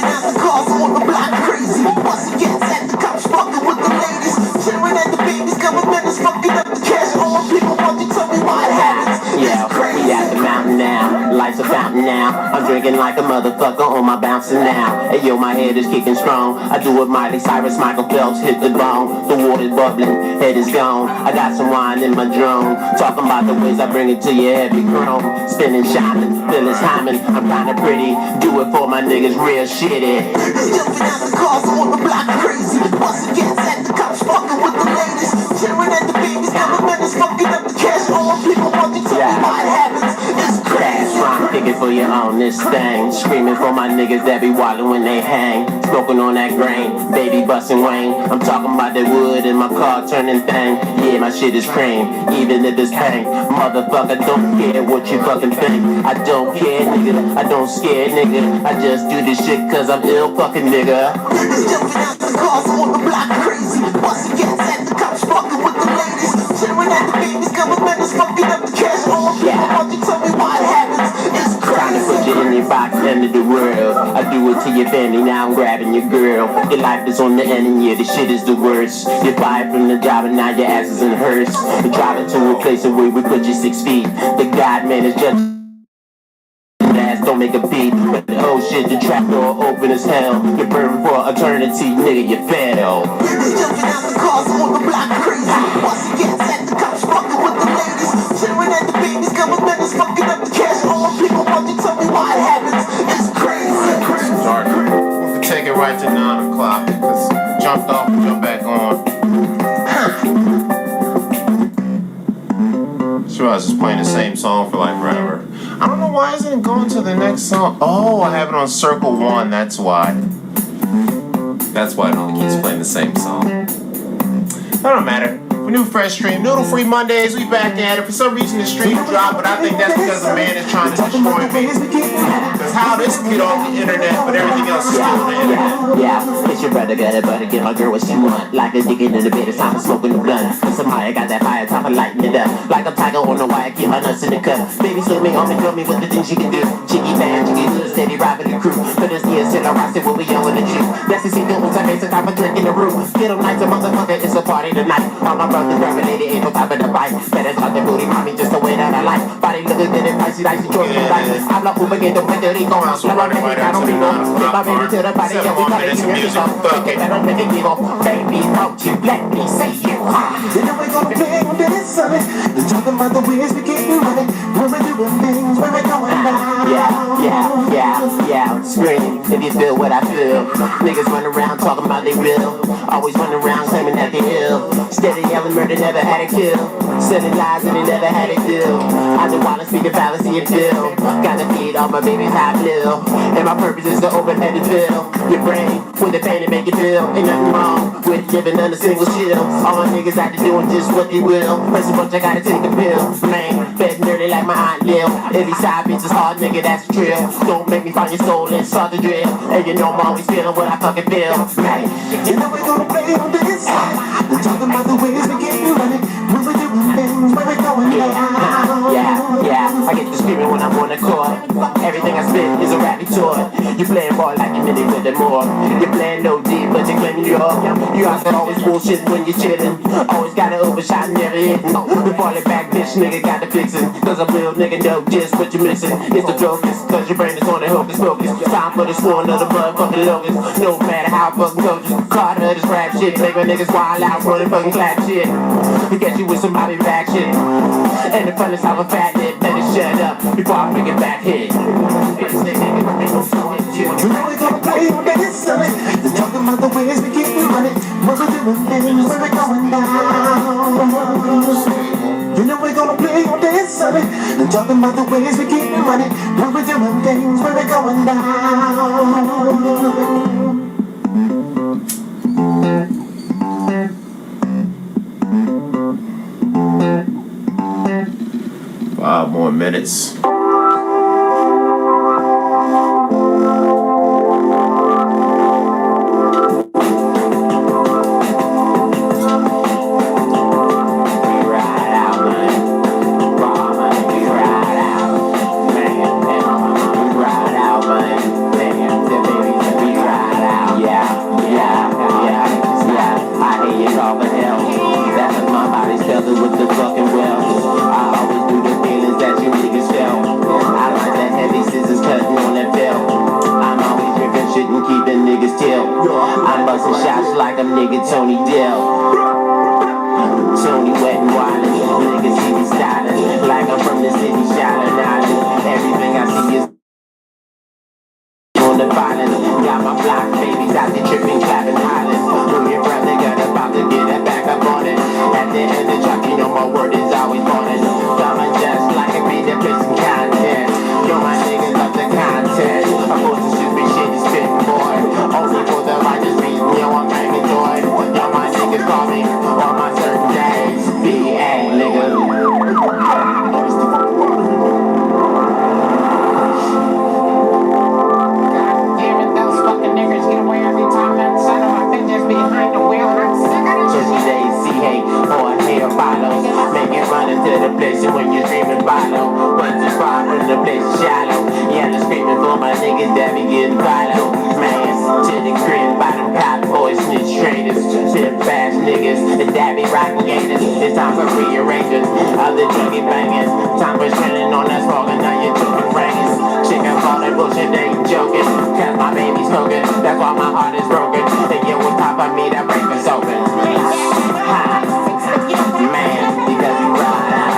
Jumping out the cars on the block crazy. Busting gas at the cops, fucking with the ladies. Staring at the babies, government is fucking up the cash. All my people want to tell me why it happens. Yeah, we at the mountain now. Life's a fountain now. I'm drinking like a motherfucker on my bouncing now. Hey yo, my head is kicking strong. I do it Miley Cyrus, Michael Phelps, hit the bone. The water's bubbling, head is gone. I got some wine in my drone. Talking about the ways I bring it to your heavy chrome. Spinning, shining, feeling timing. I'm kinda pretty. Do it for my niggas real shitty. Jumping out the cars on the block crazy. Busting gas at the cops, fucking with the ladies. Staring at the babies, government is fucking up the cash. All my people want to tell me why it happens. It's crazy. Rhyme picking for you on this thing. Screaming for my niggas that be wildin' when they hang. Smoking on that grain, baby bustin' Wayne. I'm talking about that wood in my car turning thing. Yeah, my shit is cream, even if it's pain. Motherfucker, don't care what you fucking think. I don't care, nigga, I don't scare, nigga. I just do this shit cause I'm ill fucking nigga. Jumping out the cars on the block crazy. Busting gas at the cops, fucking with the ladies. Staring at the babies, government is fucking up the cash. All my people want to tell me why it happens. It's Trying to put crazy. you in your box under the world. I do it to your family, now I'm grabbing your girl. Your life is on the end and yeah, this shit is the worst. You're fired from the job and now your ass is in a hearse. You're driving to a place where we put you 6 feet. The God man is just ass don't make a beat. But oh shit, the trap door open as hell. You're burning for eternity, nigga, you fail. Jumping out the cars on the block crazy. Busting gas at the cops, fucking with the ladies. Staring at the babies, government is fucking up the cash. All my people want to tell me why it happens. It's crazy. Start. We can take it right to 9 o'clock because jumped off and jump back on. Sure, I was just playing the same song for like forever. I don't know why isn't it going to the next song. Oh, I have it on circle 1. That's why. That's why it only keeps playing the same song. That don't matter. For new fresh stream, Noodle Free Mondays, we back at it. For some reason the stream dropped, but I think that's because the man is trying to destroy me. Because how this get off the internet, but everything else is still on the internet. Yeah, it's your brother, got it, but get my girl what she want. Like a digging in the bed, it's time for smoking the blunt. Somebody got that fire, time for lighting it up. Like a tiger on the wire, keep my nuts in the cut. Baby, slow me on me, tell me what the things she can do. Chicky bad, chicky good, steady robbing the crew. But it's the instead of I said what we young with the juice. That's the secret, once I make some time for drinking the room. Get them nights, a motherfucker, it's a party tonight. All my brothers terminated, ain't no time for the fight. Better talk the booty, mommy, just the way that I like. Body looking good and pricey, like she Jordan like. I'm not moving in the winter, they gon' So running right out to the 9 o'clock mark. 7 more minutes of music, fuck it. Baby, won't you let me see you? You know we're gonna play on this Sunday. They're talking about the ways we getting money. When we're doing things, when we're going down. Yeah, scream if you feel what I feel. Niggas run around talking about they real. Always run around claiming that they ill. Steady yelling murder, never had a kill. Selling lies and they never had a deal. I just wanna speak a fallacy and feel. Gotta feed all my babies how I feel. And my purpose is to overhead and fill your brain with the pain and make it feel. Ain't nothing wrong with living under single shield. All my niggas out there doing just what they will. First of all, I gotta take a pill. Man, fed and dirty like my aunt Lil. Every side bitch is hard, nigga, that's the drill. Don't make me find your soul and start the drill. And you know I'm always feeling what I fucking feel. Man, You know we're gonna play on this side. They're talking about the ways we getting money. When we're doing things, when we're going down. yeah, I get to screaming when I'm on the court. Everything I spit is a rap retort. You playing ball like you really with it more. You're playing no deep, but you're claiming you're up. You also always bullshit when you're chillin'. Always gotta overshot and never hitting. The falling back bitch nigga got the fixin'. Cause a real nigga know just what you're missing. It's the focus, cause your brain is on the hocus pocus. Time for the sworn of the motherfucking locust. No matter how fucking coaches. Carter this rap shit. Make my niggas wild out, running fucking clap shit. We get you with some Bobby back shit. And the fun is how a fat lip. Better shut up before I bring it back here. You know we're gonna play on this Sunday. They're talking about the ways we getting money. When we're doing things, when we're going down. You know we're gonna play on this Sunday. They're talking about the ways we getting money. When we're doing things, when we're going down. 5 more minutes. busting shots like I'm nigga Tony Dell. Tony Wet and Wildin', niggas see me styling like I'm from the city, shining island. Everything I see is on the violence. Got my block babies out there tripping, clapping, hollering. Move your brother, got about to get it back up on it. At the end of the track, you know my word is always on it. Coming just like a beat that prison content. Yo, my niggas love the content. Opposed to stupid shit, is spitting boy. Only for the righteous reason, yo, I'm banging joy. Yo, my niggas call me on my certain days. B.A. nigga. To the place when you're dreaming bottle. Once it's far from the place is shallow. Yeah, I'm screaming for my niggas that be getting follow. Man, to the crib, bottom cop boys, snitch traders, tip fast niggas, and that be rockin' gators. It's time for rearrangers, other junkie bangers. Time for spinning on that smoking, now you're choking rangers. Chicken all that bullshit, they ain't joking. Cause my baby's smoking, that's why my heart is broken. They get on top of me, that break us open. Ha, man, because we ride out.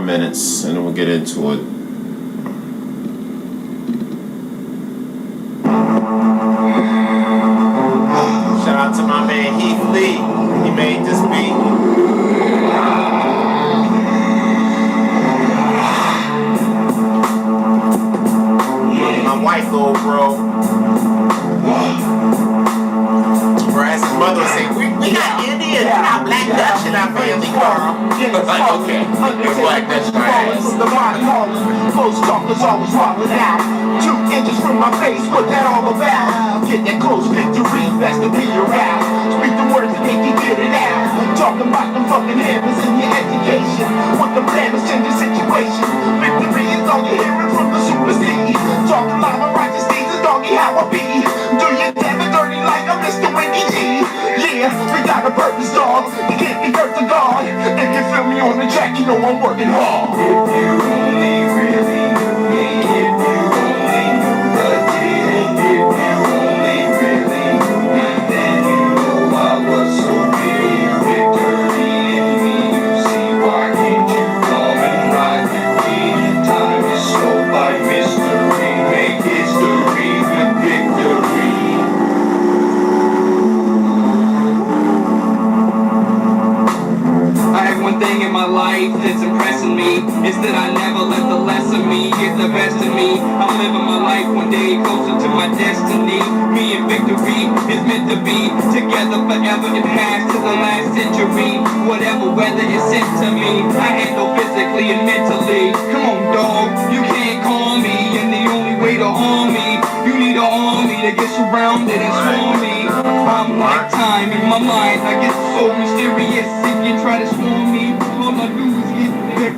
Minutes and then we'll get into it. Shout out to my man Heath Lee. He made this beat. My white little bro. As his mother would say, we got Indian, we got Black Dutch in our family, Carl. Like, okay, it's Black Dutch in my ass. The body calling, close talkers always falling out. 2 inches from my face, what that all about? Get that close victory, best to be around. Speak the words and make you get it out. Talking about them fucking hammers in your education. What the plan is change the situation. Victory is all you're hearing from the super C. Talking about my righteous deeds and doggy how I be. Do your damn it dirty like I'm Mr. Winky G. Yeah, we got a purpose, dog. You can't be hurt to God. If you feel me on the track, you know I'm working hard. If you only really knew me, if you only knew the deal, if you only really knew me, then you know I was so real. Victory in me, you see, why can't you come and ride with me? Time is slow like mystery, make history with victory. I have one thing in my life that's impressing me, is that I never let the less of me get the best of me. I'm living my life one day closer to my destiny. Me and victory is meant to be together forever and past to the last century. Whatever weather is sent to me, I handle physically and mentally. Come on, dog, you can't call me, and the only way to harm me, you need an army to get surrounded and swarm me. I'm like time in my mind, I get so mysterious. If you try to swarm me, all I do is get big.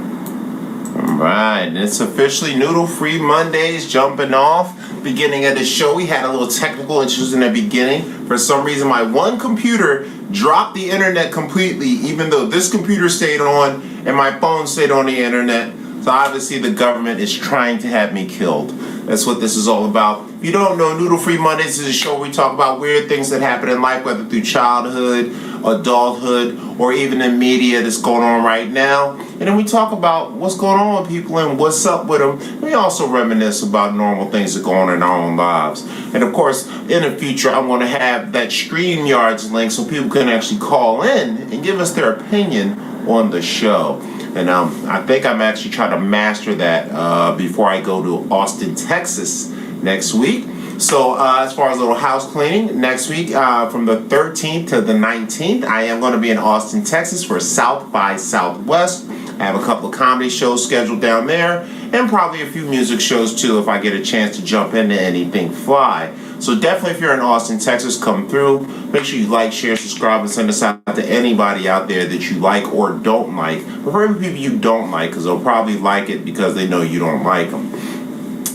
Alright, it's officially Noodle Free Mondays jumping off. Beginning of the show, we had a little technical issues in the beginning. For some reason, my one computer dropped the internet completely, even though this computer stayed on and my phone stayed on the internet. So obviously the government is trying to have me killed. That's what this is all about. If you don't know, Noodle Free Mondays is a show where we talk about weird things that happen in life, whether through childhood, adulthood, or even in media that's going on right now. And then we talk about what's going on with people and what's up with them. We also reminisce about normal things that go on in our own lives. And of course, in the future, I'm going to have that StreamYards link so people can actually call in and give us their opinion on the show. And I think I'm actually trying to master that before I go to Austin, Texas next week. So as far as a little house cleaning, next week from the 13th to the 19th, I am going to be in Austin, Texas for South by Southwest. I have a couple of comedy shows scheduled down there and probably a few music shows too if I get a chance to jump into anything fly. So definitely if you're in Austin, Texas, come through. Make sure you like, share, subscribe, and send us out to anybody out there that you like or don't like. Preferably people you don't like because they'll probably like it because they know you don't like them.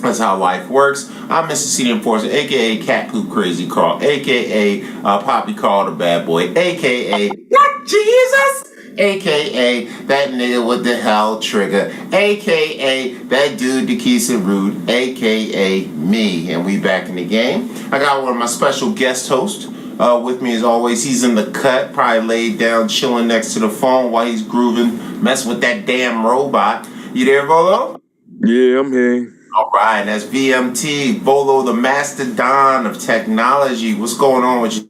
That's how life works. I'm Mr. City Enforcer, a.k.a. Cat Poop Crazy Carl, a.k.a. Poppy Carl the Bad Boy, a.k.a. What Jesus? A.k.a. that nigga with the hell trigger, a.k.a. that dude that keeps it rude, a.k.a. me. And we back in the game. I got one of my special guest hosts with me as always. He's in the cut, probably laid down, chilling next to the phone while he's grooving, messing with that damn robot. You there, Volo? Yeah, I'm here. All right, that's VMT, Volo, the mastodon of technology. What's going on with you,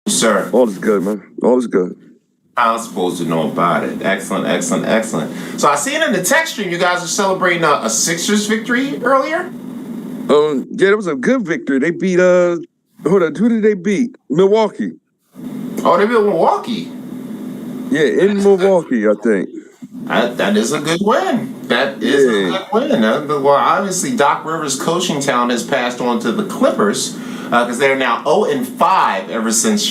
sir? All is good, man. All is good. I'm supposed to know about it. Excellent, excellent, excellent. So I seen in the text stream you guys are celebrating a Sixers victory earlier. Yeah, it was a good victory. They beat who did they beat? Milwaukee. Oh, they beat Milwaukee. Yeah, in Milwaukee, I think. That is a good win. That is a good win. Well, obviously Doc Rivers' coaching talent has passed on to the Clippers because they're now 0-5 ever since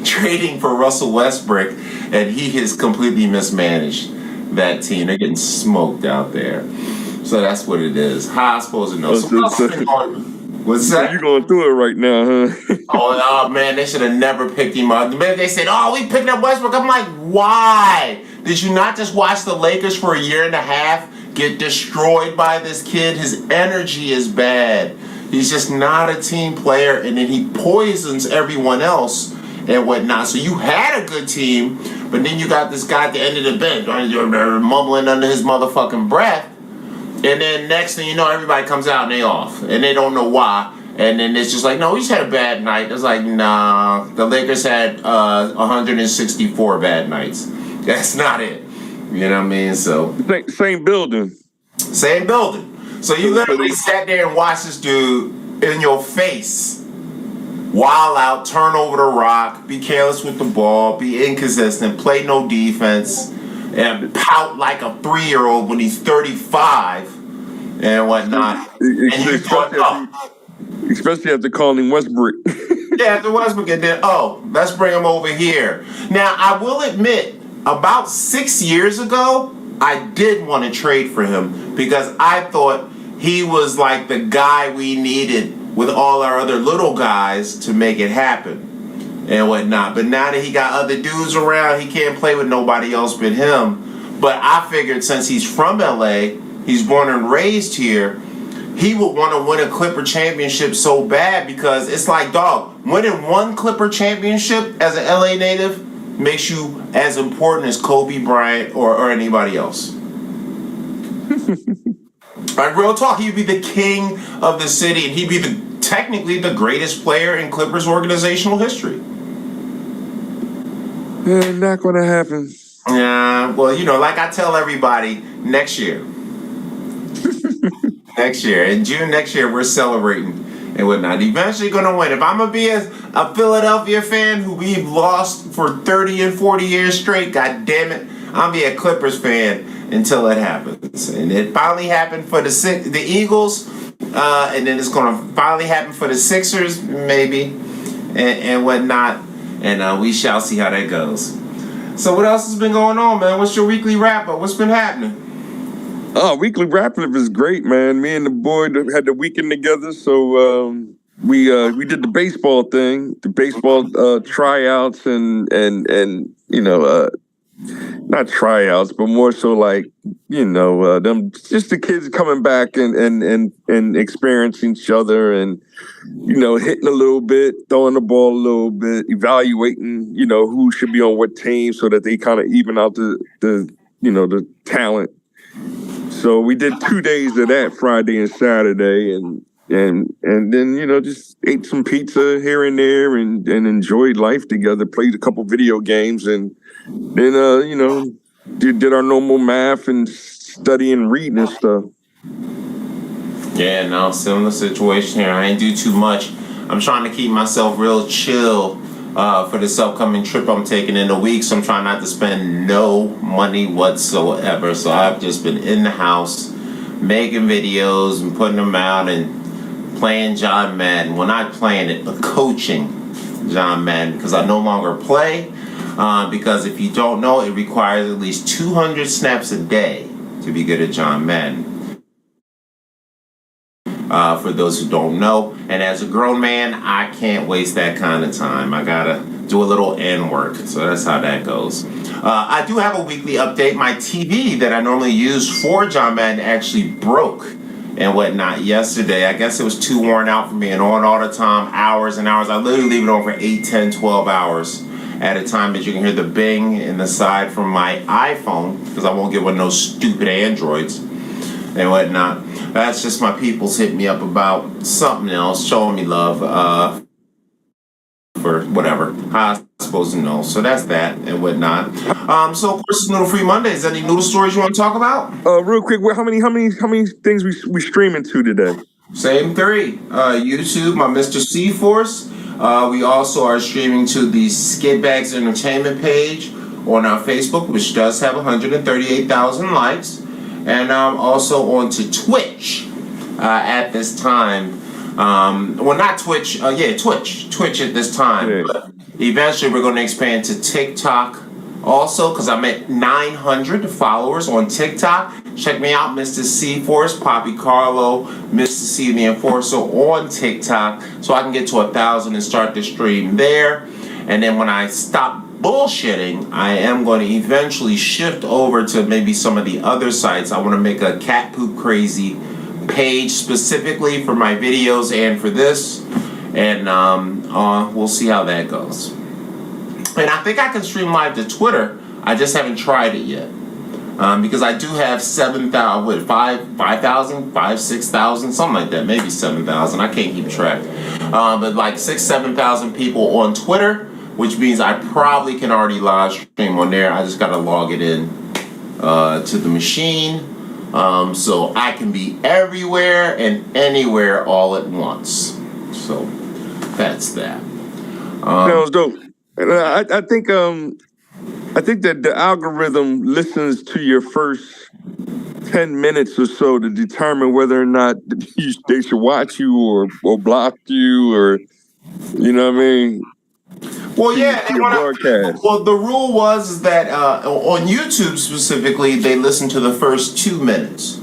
trading for Russell Westbrook, and he has completely mismanaged that team. They're getting smoked out there. So that's what it is. How I supposed to know? What's that? You're going through it right now, huh? Oh man, they should have never picked him up. The minute they said, "Oh, we picked up Westbrook," I'm like, why? Did you not just watch the Lakers for a year and a half get destroyed by this kid? His energy is bad. He's just not a team player, and then he poisons everyone else and whatnot. So you had a good team, but then you got this guy at the end of the bench mumbling under his motherfucking breath. And then next thing you know, everybody comes out and they off. And they don't know why. And then it's just like, no, we just had a bad night. It's like, nah, the Lakers had 164 bad nights. That's not it. You know what I mean? So Same building. Same building. So you literally sat there and watched this dude in your face. Wild out, turn over the rock, be careless with the ball, be inconsistent, play no defense, and pout like a 3-year-old when he's 35 and whatnot. And you thought, especially after calling Westbrook. Yeah, after Westbrook, and then, let's bring him over here. Now, I will admit, about 6 years ago, I did want to trade for him because I thought he was like the guy we needed with all our other little guys to make it happen and whatnot. But now that he got other dudes around, he can't play with nobody else but him. But I figured since he's from LA, he's born and raised here, he would want to win a Clipper championship so bad because it's like, dog, winning one Clipper championship as an LA native makes you as important as Kobe Bryant or anybody else. Like, real talk, he'd be the king of the city, and he'd be technically the greatest player in Clippers organizational history. Not gonna happen. Yeah, well, like I tell everybody, next year. Next year. In June next year, we're celebrating and whatnot. Eventually going to win. If I'm going to be a Philadelphia fan who we've lost for 30 and 40 years straight, god damn it, I'll be a Clippers fan until it happens. And it finally happened for the Eagles, and then it's going to finally happen for the Sixers, maybe, and whatnot. And we shall see how that goes. So what else has been going on, man? What's your weekly wrap-up? What's been happening? Oh, weekly wrap-up is great, man. Me and the boy had the weekend together, so we did the baseball thing, the baseball tryouts and not tryouts, but more so like them just the kids coming back and experiencing each other and hitting a little bit, throwing the ball a little bit, evaluating who should be on what team so that they kind of even out the talent. So we did 2 days of that, Friday and Saturday, and and then just ate some pizza here and there and enjoyed life together. Played a couple video games and then did our normal math and study and reading and stuff. Yeah, no, similar situation here. I ain't do too much. I'm trying to keep myself real chill for this upcoming trip I'm taking in a week, so I'm trying not to spend no money whatsoever. So I've just been in the house making videos and putting them out and playing John Madden. Well, not playing it, but coaching John Madden, because I no longer play. Because if you don't know, it requires at least 200 snaps a day to be good at John Madden. For those who don't know, and as a grown man, I can't waste that kind of time. I gotta do a little end work, so that's how that goes. I do have a weekly update. My TV that I normally use for John Madden actually broke and whatnot yesterday. I guess it was too worn out for me and on all the time, hours and hours. I literally leave it on for 8, 10, 12 hours at a time, as you can hear the bing in the side from my iPhone, because I won't get one of those stupid Androids and whatnot. That's just my peoples hitting me up about something else, showing me love for whatever. How I'm supposed to know. So that's that and whatnot. So of course it's Noodle Free Mondays. Any noodle stories you want to talk about? Real quick, how many things we streaming to today? Same 3. YouTube, my Mr. C-Force. We also are streaming to the Skid Bags Entertainment page on our Facebook, which does have 138,000 likes. And also onto Twitch at this time. Well, not Twitch. Twitch at this time. Yeah. But eventually, we're going to expand to TikTok also, because I'm at 900 followers on TikTok. Check me out, Mr. C-Force, Poppy Carlo, Mr. C the Enforcer on TikTok, so I can get to 1,000 and start the stream there. And then when I stop bullshitting, I am going to eventually shift over to maybe some of the other sites. I want to make a Cat Poop Crazy page specifically for my videos and for this, and we'll see how that goes. And I think I can stream live to Twitter. I just haven't tried it yet, because I do have 7,000, 5,000, 6,000, something like that, maybe 7,000. I can't keep track, but like 7,000 people on Twitter, which means I probably can already live stream on there. I just gotta log it in to the machine, so I can be everywhere and anywhere all at once. So that's that. Sounds dope. And I think that the algorithm listens to your first 10 minutes or so to determine whether or not they should watch you or block you, or you know what I mean. Well, yeah. Well, the rule was that on YouTube specifically, they listen to the first 2 minutes,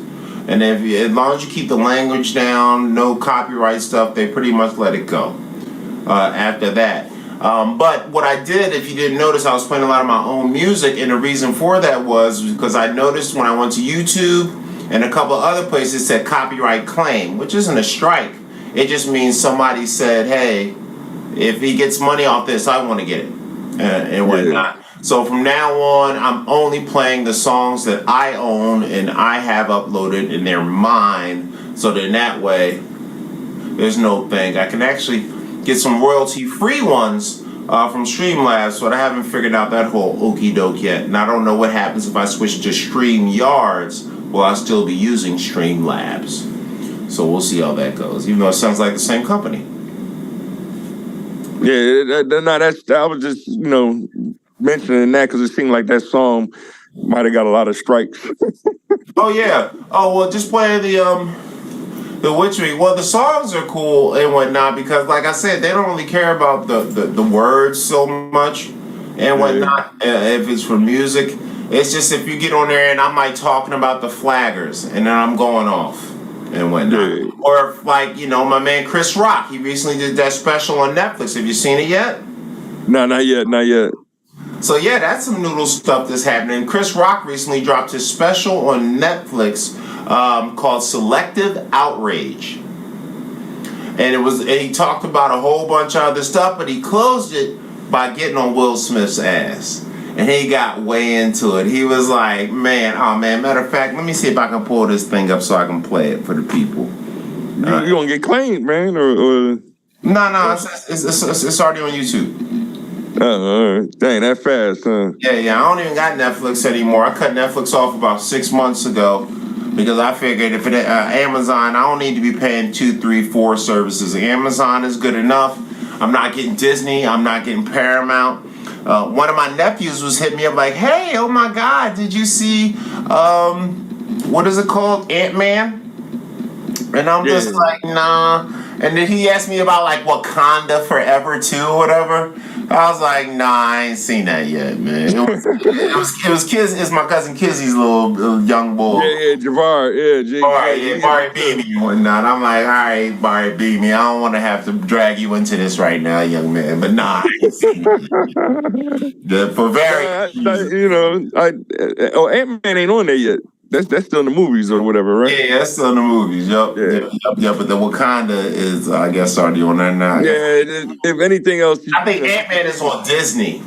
and as long as you keep the language down, no copyright stuff, they pretty much let it go after that. But what I did, if you didn't notice, I was playing a lot of my own music, and the reason for that was because I noticed when I went to YouTube and a couple other places it said copyright claim, which isn't a strike. It just means somebody said, hey, if he gets money off this, I want to get it, and whatnot. So from now on, I'm only playing the songs that I own and I have uploaded, and they're mine. So then that way, there's no thing. I can actually get some royalty-free ones from Streamlabs, but I haven't figured out that whole okie doke yet. And I don't know what happens if I switch to StreamYards. Will I still be using Streamlabs? So we'll see how that goes, even though it sounds like the same company. Yeah, I was just, mentioning that because it seemed like that song might have got a lot of strikes. Oh, yeah. Oh, well, just playing the witchery. Well, the songs are cool and whatnot because, like I said, they don't really care about the words so much and whatnot. If it's for music, it's just if you get on there and I'm like talking about the Flaggers and then I'm going off and whatnot. Yeah. Or if, like, my man Chris Rock, he recently did that special on Netflix. Have you seen it yet? No, not yet. So yeah, that's some noodle stuff that's happening. Chris Rock recently dropped his special on Netflix called Selective Outrage. And he talked about a whole bunch of other stuff, but he closed it by getting on Will Smith's ass. And he got way into it. He was like, matter of fact, let me see if I can pull this thing up so I can play it for the people. You gonna get claimed, man, or No, it's already on YouTube. all right. Dang, that fast, huh? Yeah, I don't even got Netflix anymore. I cut Netflix off about 6 months ago because I figured if it Amazon, I don't need to be paying 2, 3, 4 services. Amazon is good enough. I'm not getting Disney. I'm not getting Paramount. One of my nephews was hitting me up like, "Hey, oh my God, did you see what is it called, Ant-Man?" And I'm just like, nah. And then he asked me about like Wakanda Forever too, or whatever. I was like, nah, I ain't seen that yet, man. It was Kiz. It's my cousin Kizzy's little young boy. Yeah, Javar. All right, Barry beat me and whatnot. I'm like, all right, Barry beat me. I don't want to have to drag you into this right now, young man. But nah, I ain't seen it. For very, Ant-Man ain't on there yet. That's still in the movies or whatever, right? Yeah, that's still in the movies. Yup. But the Wakanda is, I guess, already on there now. Yeah. If anything else, I think Ant-Man is on Disney.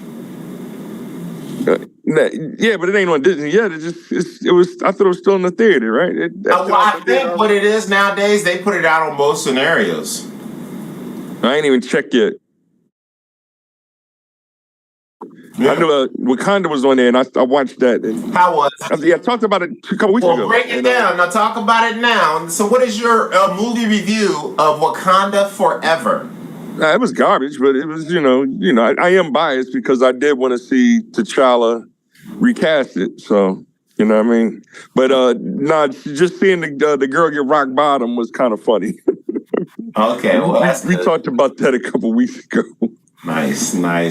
Yeah, but it ain't on Disney yet. It was. I thought it was still in the theater, right? I think what it is nowadays, they put it out on most scenarios. I ain't even checked yet. Yeah. I knew Wakanda was on there, and I watched that. How was it? I talked about it a couple weeks ago. Well, break it down. Now talk about it now. So what is your movie review of Wakanda Forever? It was garbage, but it was, I am biased because I did want to see T'Challa recast it. So, you know what I mean? But just seeing the girl get rock bottom was kind of funny. Okay, well, we talked about that a couple weeks ago. Nice. Yeah,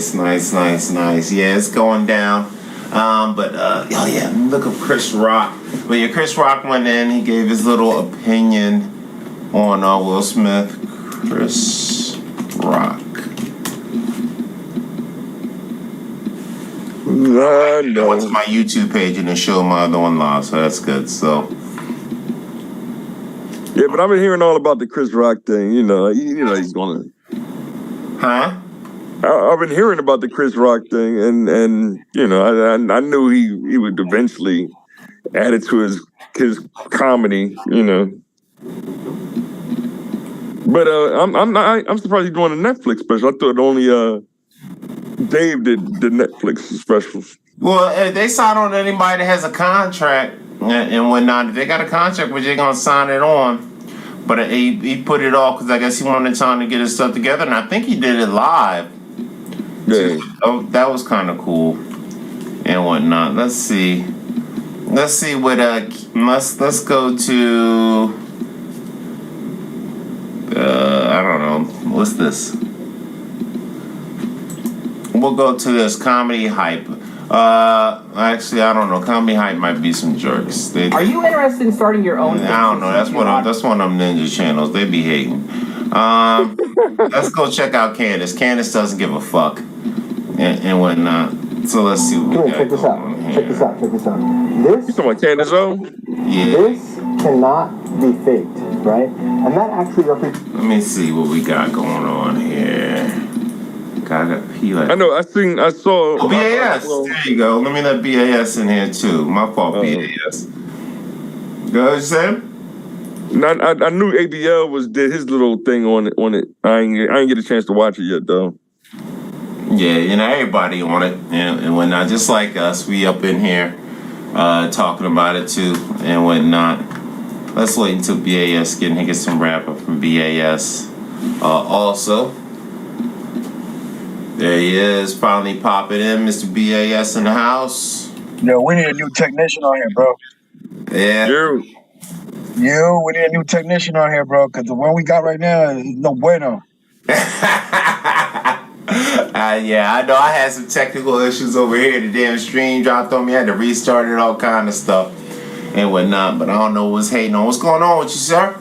it's going down. Look at Chris Rock. But yeah, Chris Rock went in. He gave his little opinion on Will Smith. Chris Rock. No. I went to my YouTube page and it showed my other one live, so that's good. So. Yeah, but I've been hearing all about the Chris Rock thing. He's gonna. Huh? I've been hearing about the Chris Rock thing, and I knew he would eventually add it to his comedy, But I'm surprised he's doing a Netflix special. I thought only Dave did the Netflix specials. Well, they sign on to anybody that has a contract and whatnot. If they got a contract, but they're gonna sign it on. But he put it off because I guess he wanted time to get his stuff together, and I think he did it live. Yeah. Oh, that was kind of cool and whatnot. Let's see what let's go to I don't know, what's this? We'll go to this Comedy Hype. Actually, I don't know. Comedy Hype might be some jerks. Are you interested in starting your own? I don't know. That's one of them ninja channels. They be hating. Let's go check out Candace. Candace doesn't give a fuck and whatnot. So let's see what we got. Check this out. You talking about Candace O? Yeah. This cannot be faked, right? And that actually represents. Let me see what we got going on here. I know. I saw. Oh, BAS. There you go. Let me let BAS in here too. My fault, BAS. Go ahead, Sam. I knew ABL did his little thing on it. I ain't get a chance to watch it yet though. Yeah, everybody on it and whatnot. Just like us, we up in here talking about it too and whatnot. Let's wait until BAS get some wrap up from BAS. Also, there he is, finally popping in, Mr. BAS in the house. Yo, we need a new technician on here, bro. Yeah. Yo, we need a new technician on here, bro, because the one we got right now is no bueno. Yeah, I know I had some technical issues over here. The damn stream dropped on me. I had to restart it, all kind of stuff and whatnot. But I don't know what's hating on. What's going on with you, sir?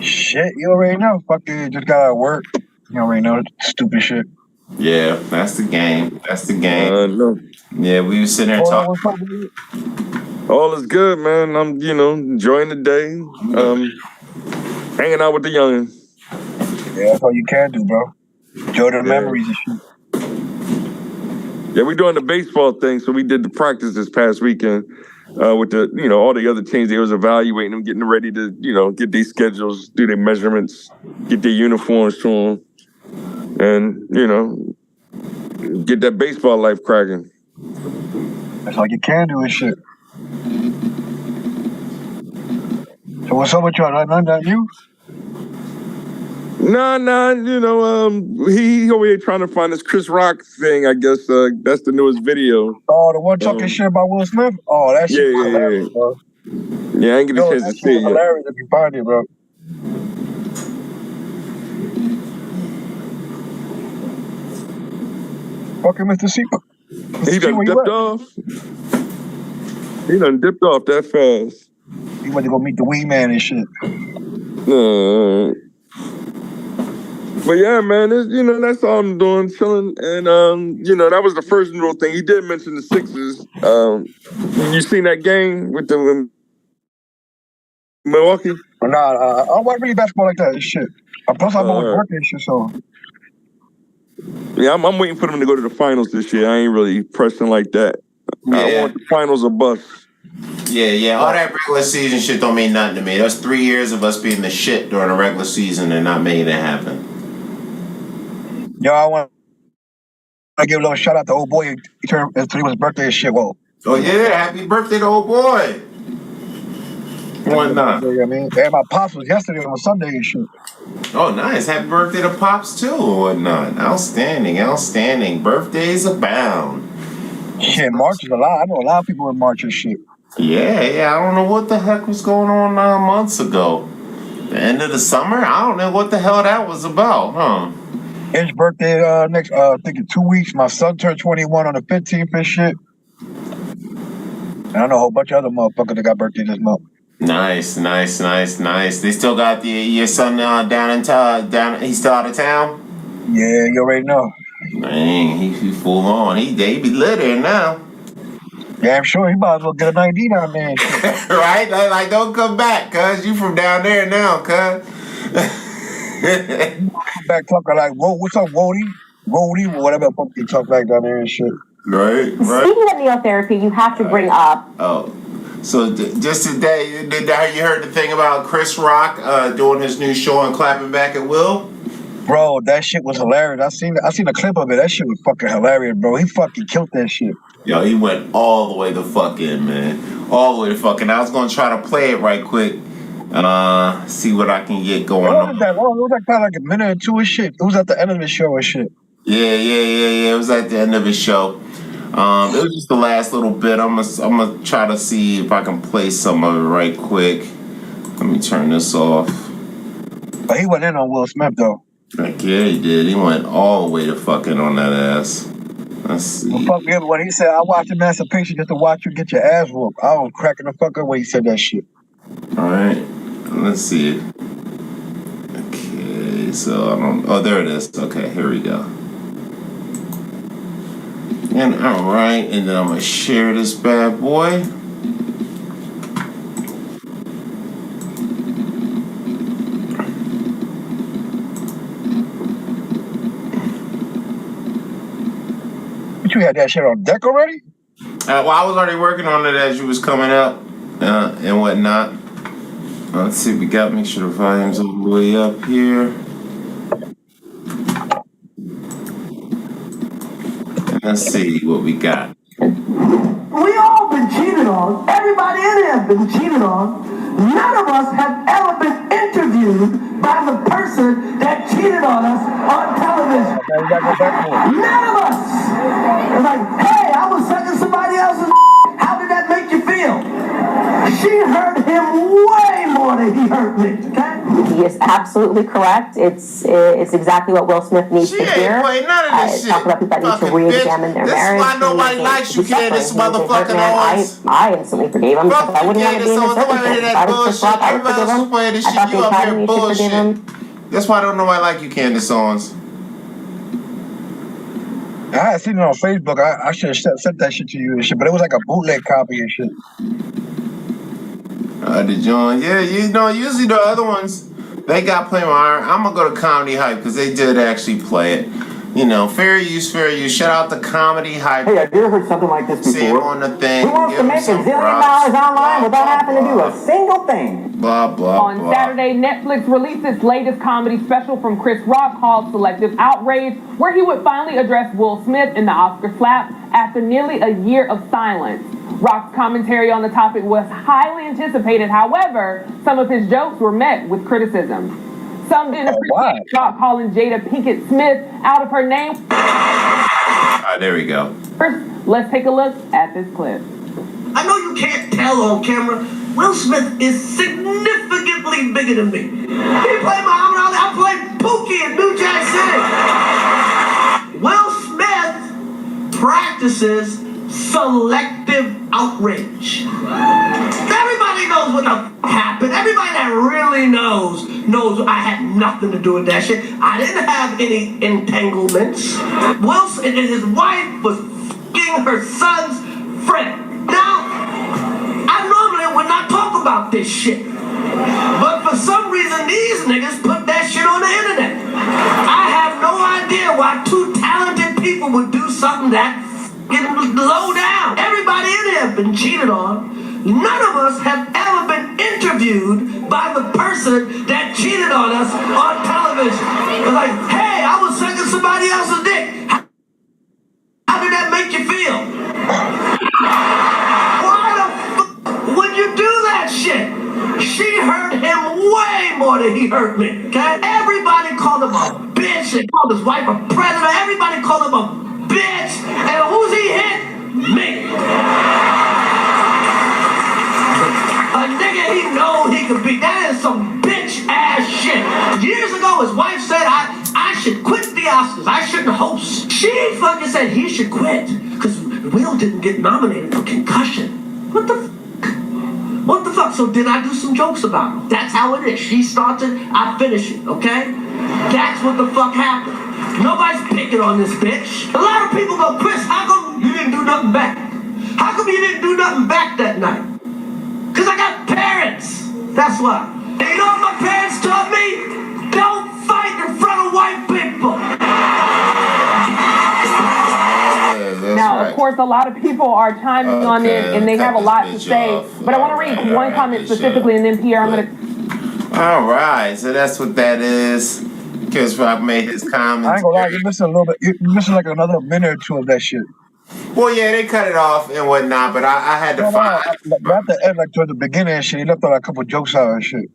Shit, you already know. Fucking just got out of work. You already know stupid shit. Yeah, that's the game. No. Yeah, we were sitting there talking. All is good, man. I'm, enjoying the day. Hanging out with the youngins. Yeah, that's all you can do, bro. Enjoy the memories and shit. Yeah, we're doing the baseball thing, so we did the practice this past weekend. with the, all the other teams, they was evaluating them, getting ready to, get these schedules, do their measurements, get their uniforms to them, and, get that baseball life cracking. That's all you can do and shit. So what's up with y'all? Nothing you? Nah, he over here trying to find this Chris Rock thing. I guess that's the newest video. Oh, the one talking shit about Will Smith? Oh, that shit was hilarious, bro. Yeah, I ain't get a chance to see it yet. Hilarious if you find it, bro. Fucking Mr. C. He done dipped off. He done dipped off that fast. He went to go meet the wee man and shit. But yeah, man, that's all I'm doing, chilling. And, that was the first noodle thing. He did mention the Sixers. You seen that game with the Milwaukee? Nah, I don't watch really basketball like that and shit. Plus, I'm always working and shit, so. Yeah, I'm waiting for them to go to the finals this year. I ain't really pressing like that. Yeah. I want the finals or bust. Yeah. All that regular season shit don't mean nothing to me. That's 3 years of us being the shit during the regular season and not making it happen. Yo, I want to give a little shout out to old boy. Today was his birthday and shit. Whoa. Oh yeah, happy birthday to old boy. Why not? You know what I mean? And my pops was yesterday on Sunday and shit. Oh, nice. Happy birthday to Pops too or whatnot. Outstanding. Birthdays abound. Shit, March is a lot. I know a lot of people in March and shit. Yeah. I don't know what the heck was going on 9 months ago. The end of the summer? I don't know what the hell that was about, huh? His birthday next, I think in 2 weeks. My son turned 21 on the 15th and shit. And I know a whole bunch of other motherfuckers that got birthdays this month. Nice. They still got your son down in town. He's still out of town? Yeah, you already know. Man, he full on. He be lit there now. Yeah, I'm sure he might as well get an ID down there and shit. Right? Like, don't come back, cuz. You from down there now, cuz. Back talking like, whoa, what's up, Wody, whatever the fuck they talk like down there and shit. Right. Speaking of neotherapy, you have to bring up. Oh, so just today, you heard the thing about Chris Rock doing his new show and clapping back at Will? Bro, that shit was hilarious. I seen a clip of it. That shit was fucking hilarious, bro. He fucking killed that shit. Yo, he went all the way the fuck in, man. All the way the fuck in. I was gonna try to play it right quick. See what I can get going on. It was like kind of like a minute or two of shit. It was at the end of the show and shit. Yeah. It was at the end of his show. It was just the last little bit. I'm gonna try to see if I can play some of it right quick. Let me turn this off. But he went in on Will Smith though. Like, yeah, he did. He went all the way to fucking on that ass. Let's see. Well, fuck me up when he said, I watched Emancipation just to watch you get your ass whooped. I was cracking the fuck up when he said that shit. Alright. Let's see. Okay, so I don't... Oh, there it is. Okay, here we go. And alright, and then I'm gonna share this bad boy. You had that shit on deck already? Well, I was already working on it as you was coming up and whatnot. Let's see what we got. Make sure the volume's all the way up here. And let's see what we got. We all been cheated on. Everybody in here has been cheated on. None of us have ever been interviewed by the person that cheated on us on television. None of us. It's like, hey, I was sucking somebody else's. How did that make you feel? She hurt him way more than he hurt me. Okay? He is absolutely correct. It's exactly what Will Smith needs to hear. Ain't none of this shit. Talk about people that need to re-examine their marriage. This is why nobody likes you, kid. This motherfucking Owens. I instantly forgave him because I wouldn't want to be in his circumstances. If I was Chris Rock, I would forgive him. I thought the Academy should forgive him. That's why I don't know why I like you, Candace Owens. I had seen it on Facebook. I should have sent that shit to you and shit, but it was like a bootleg copy and shit. The joint, yeah, usually the other ones, they got play on. I'm gonna go to Comedy Hype because they did actually play it. You know, fair use, fair use. Shout out to Comedy Hype. Hey, have you ever heard something like this See him before? on the thing. Who wants to Give him make $1 some zillion props. online without Blah, having to do blah, a single thing? Blah, blah, On blah. Saturday, Netflix released its latest comedy special from Chris Rock called Selective Outrage, where he would finally address Will Smith in the Oscar slap after nearly a year of silence. Rock's commentary on the topic was highly anticipated. However, some of his jokes were met with criticism. Some didn't appreciate Rock calling Jada Pinkett Smith out of her name. There we go. First, let's take a look at this clip. I know you can't tell on camera. Will Smith is significantly bigger than me. He played Muhammad Ali. I played Pookie in New Jack City. Will Smith practices selective outrage. Everybody knows what the happened. Everybody that really knows I had nothing to do with that shit. I didn't have any entanglements. Wilson and his wife was f***ing her son's friend. Now, I normally would not talk about this shit. But for some reason, these niggas put that shit on the internet. I have no idea why two talented people would do something that f***ing low down. Everybody in here have been cheated on. None of us have ever been interviewed by the person that cheated on us on television. It's like, hey, I was sucking somebody else's dick. How did that make you feel? Why the fuck would you do that shit? She hurt him way more than he hurt me, okay? Everybody called him a bitch and called his wife a predator. Everybody called him a bitch. And who's he hit? Me. A nigga he know he could beat. That is some bitch ass shit. Years ago, his wife said I should quit the Oscars. I shouldn't host. She fucking said he should quit because Will didn't get nominated for concussion. What the What the fuck? So did I do some jokes about him? That's how it is. She started, I finish it, okay? That's what the fuck happened. Nobody's picking on this bitch. A lot of people go, Chris, how come you didn't do nothing back? How come you didn't do nothing back that night? Because I got parents. That's why. And you know what my parents taught me? Don't fight in front of white people. Now, of course, a lot of people are chiming on it, and they have a lot to say. But I want to read one comment specifically, and then Pierre, I'm going to... All right, so that's what that is. Chris Rock made his comments. I ain't gonna lie, you're missing a little bit. You're missing like another minute or two of that shit. Well, yeah, they cut it off and whatnot, but I had to find. But at the end, like towards the beginning and shit, he left out a couple jokes out and shit.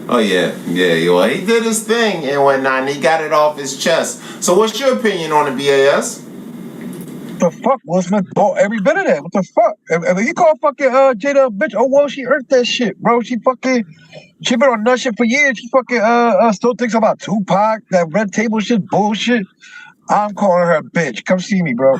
Oh yeah. Well, he did his thing and whatnot, and he got it off his chest. So, what's your opinion on the BAS? The fuck? Will Smith bought every bit of that. What the fuck? If he called fucking Jada a bitch, oh well, she earned that shit, bro. She been on that shit for years. She fucking still thinks about Tupac. That red table shit bullshit. I'm calling her a bitch. Come see me, bro.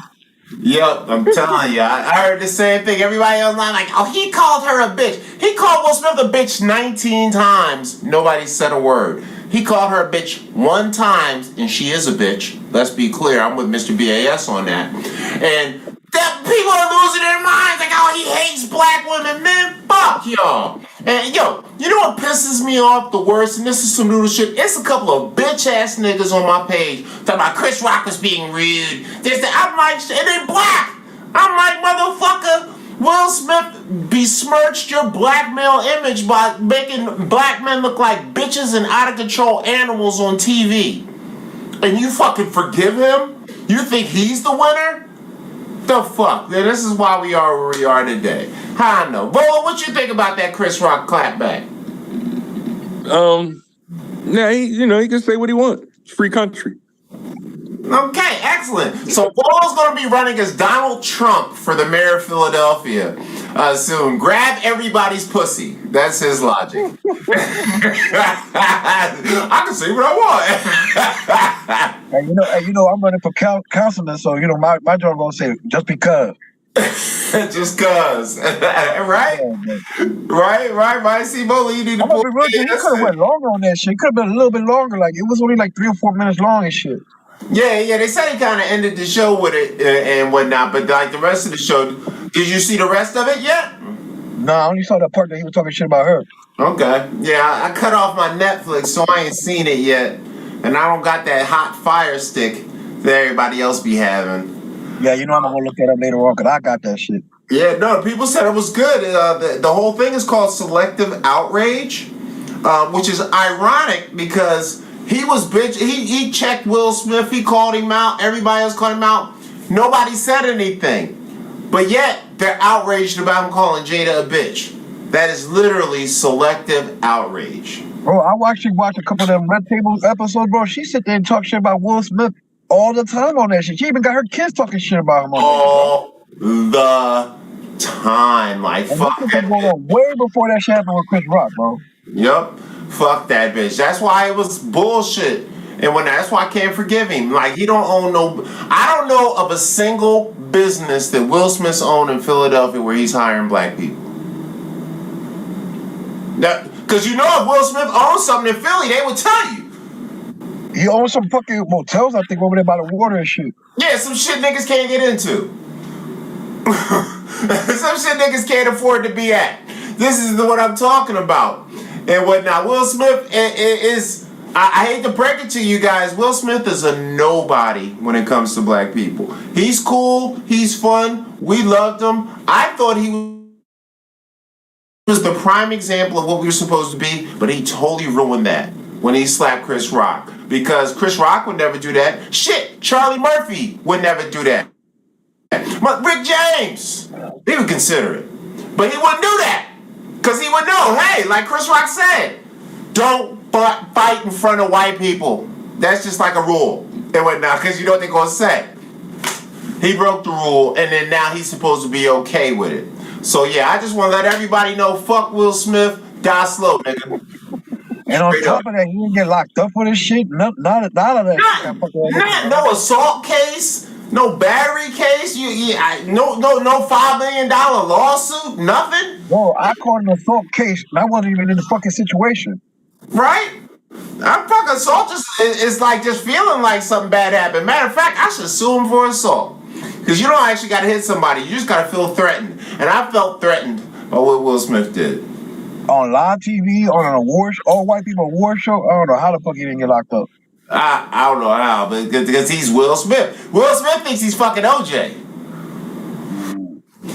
Yep, I'm telling you, I heard the same thing. Everybody online like, oh, he called her a bitch. He called Will Smith a bitch 19 times. Nobody said a word. He called her a bitch one time, and she is a bitch. Let's be clear. I'm with Mr. BAS on that. And that people are losing their minds. Like, oh, he hates black women. Man, fuck y'all. And, yo, you know what pisses me off the worst? And this is some noodle shit. It's a couple of bitch-ass niggas on my page talking about Chris Rock was being rude. I'm like, and they black. I'm like, motherfucker, Will Smith besmirched your black male image by making black men look like bitches and out-of-control animals on TV. And you fucking forgive him? You think he's the winner? The fuck? Yeah, this is why we are where we are today. How I know. Bo, what you think about that Chris Rock clapback? Yeah, he can say what he wants. It's free country. Okay, excellent. So Bo's going to be running as Donald Trump for the mayor of Philadelphia soon. Grab everybody's pussy. That's his logic. I can say what I want. And you know, I'm running for councilman, so you know my job gonna say just because. Just cause. Right? Right. See, Bo, you need to be real, you could have went longer on that shit. It could have been a little bit longer. Like it was only like 3 or 4 minutes long and shit. Yeah. They said he kind of ended the show with it and whatnot, but like the rest of the show, did you see the rest of it yet? No, I only saw that part that he was talking shit about her. Okay. Yeah, I cut off my Netflix, so I ain't seen it yet. And I don't got that hot fire stick that everybody else be having. Yeah, you know I'm gonna look that up later on because I got that shit. Yeah, no, people said it was good. The whole thing is called selective outrage, which is ironic because he was bitch. He checked Will Smith. He called him out. Everybody else called him out. Nobody said anything, but yet they're outraged about him calling Jada a bitch. That is literally selective outrage. Bro, I actually watched a couple of them Red Table episodes, bro. She sit there and talk shit about Will Smith all the time on that shit. She even got her kids talking shit about him on all the time. Like, and fuck that going on way before that shit happened with Chris Rock, bro. Yup. Fuck that bitch. That's why it was bullshit. And that's why I can't forgive him. Like, he don't own no... I don't know of a single business that Will Smith's owned in Philadelphia where he's hiring black people. Because you know if Will Smith owns something in Philly, they would tell you. He owns some fucking motels, I think, over there by the water and shit. Yeah, some shit niggas can't get into. Some shit niggas can't afford to be at. This is what I'm talking about. And whatnot. Will Smith is... I hate to break it to you guys. Will Smith is a nobody when it comes to black people. He's cool. He's fun. We loved him. I thought he was the prime example of what we were supposed to be, but he totally ruined that when he slapped Chris Rock. Because Chris Rock would never do that. Shit, Charlie Murphy would never do that. But Rick James, he would consider it. But he wouldn't do that. Because he would know, hey, like Chris Rock said, don't fight in front of white people. That's just like a rule. And whatnot, because you know what they're going to say. He broke the rule, and then now he's supposed to be okay with it. So yeah, I just want to let everybody know, fuck Will Smith, die slow, nigga. And on top of that, he didn't get locked up for this shit. None of that. No assault case, no battery case, no $5 million lawsuit, nothing. Bro, I called an assault case, and I wasn't even in the fucking situation. Right? I'm fucking assault is like just feeling like something bad happened. Matter of fact, I should sue him for assault. Because you don't actually got to hit somebody. You just got to feel threatened. And I felt threatened by what Will Smith did. On live TV, on an award show, all white people award show, I don't know how the fuck he didn't get locked up. I don't know how, but because he's Will Smith. Will Smith thinks he's fucking OJ.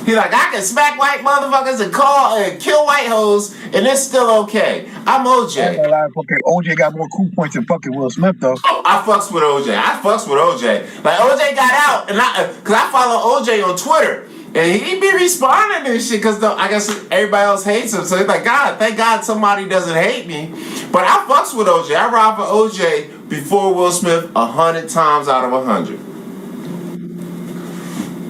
He's like, I can smack white motherfuckers and call and kill white hoes, and it's still okay. I'm OJ. Fucking OJ got more cool points than fucking Will Smith, though. Oh, I fucks with OJ. Like, OJ got out, and because I follow OJ on Twitter, and he be responding to this shit, because I guess everybody else hates him. So he's like, God, thank God somebody doesn't hate me. But I fucks with OJ. I ride for OJ before Will Smith 100 times out of 100.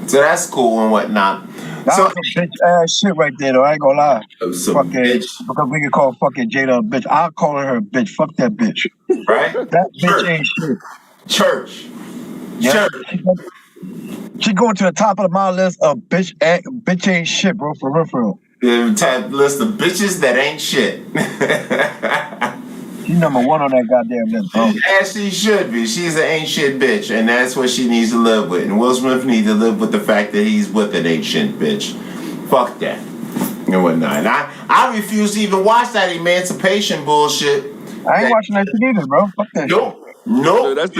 So that's cool and whatnot. That was some bitch ass shit right there, though. I ain't gonna lie. Fucking bitch. Because we can call fucking Jada a bitch. I'll call her a bitch. Fuck that bitch. Right? That bitch ain't shit. Church. She going to the top of my list of bitch ain't shit, bro. For real. Yeah, top list of bitches that ain't shit. She's number one on that goddamn list, bro. As she should be. She's an ain't shit bitch, and that's what she needs to live with. And Will Smith needs to live with the fact that he's with an ain't shit bitch. Fuck that. And whatnot. And I refuse to even watch that emancipation bullshit. I ain't watching that shit either, bro. Fuck that shit. So that's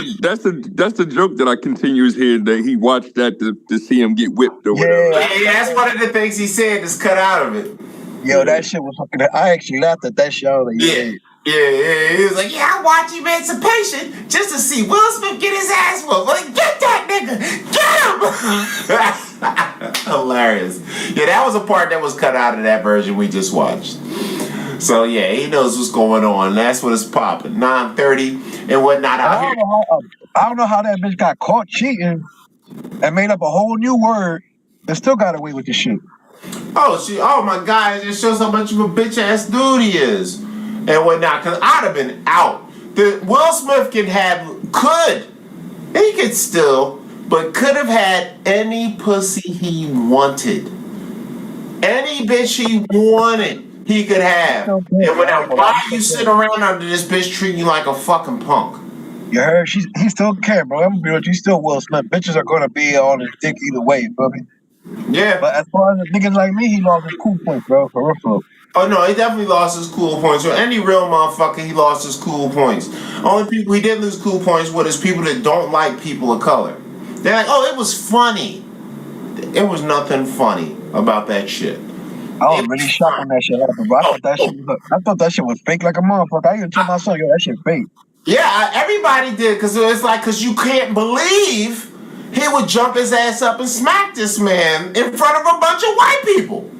the joke that I continues here, that he watched that to see him get whipped or whatever. Yeah, that's one of the things he said is cut out of it. Yo, that shit was fucking... I actually laughed at that shit. I was like, Yeah. He was like, yeah, I watch Emancipation just to see Will Smith get his ass whooped. Like, get that nigga! Get him! Hilarious. Yeah, that was a part that was cut out of that version we just watched. So, yeah, he knows what's going on. That's what it's popping. 9:30 and whatnot out here. I don't know how that bitch got caught cheating and made up a whole new word and still got away with the shit. Oh my God, it just shows how much of a bitch ass dude he is. And whatnot, because I'd have been out. Will Smith could have had any pussy he wanted. Any bitch he wanted, he could have. And why are you sitting around under this bitch treating you like a fucking punk? You heard? He still can, bro. I'm gonna be honest, he's still Will Smith. Bitches are gonna be on his dick either way, you feel me? Yeah. But as far as niggas like me, he lost his cool points, bro. For real. Oh no, he definitely lost his cool points. Or any real motherfucker, he lost his cool points. Only people he did lose cool points with is people that don't like people of color. They're like, oh, it was funny. It was nothing funny about that shit. I was really shocked when that shit happened, bro. I thought that shit was fake like a motherfucker. I even told my son, yo, that shit fake. Yeah, everybody did, because it's like, because you can't believe he would jump his ass up and smack this man in front of a bunch of white people.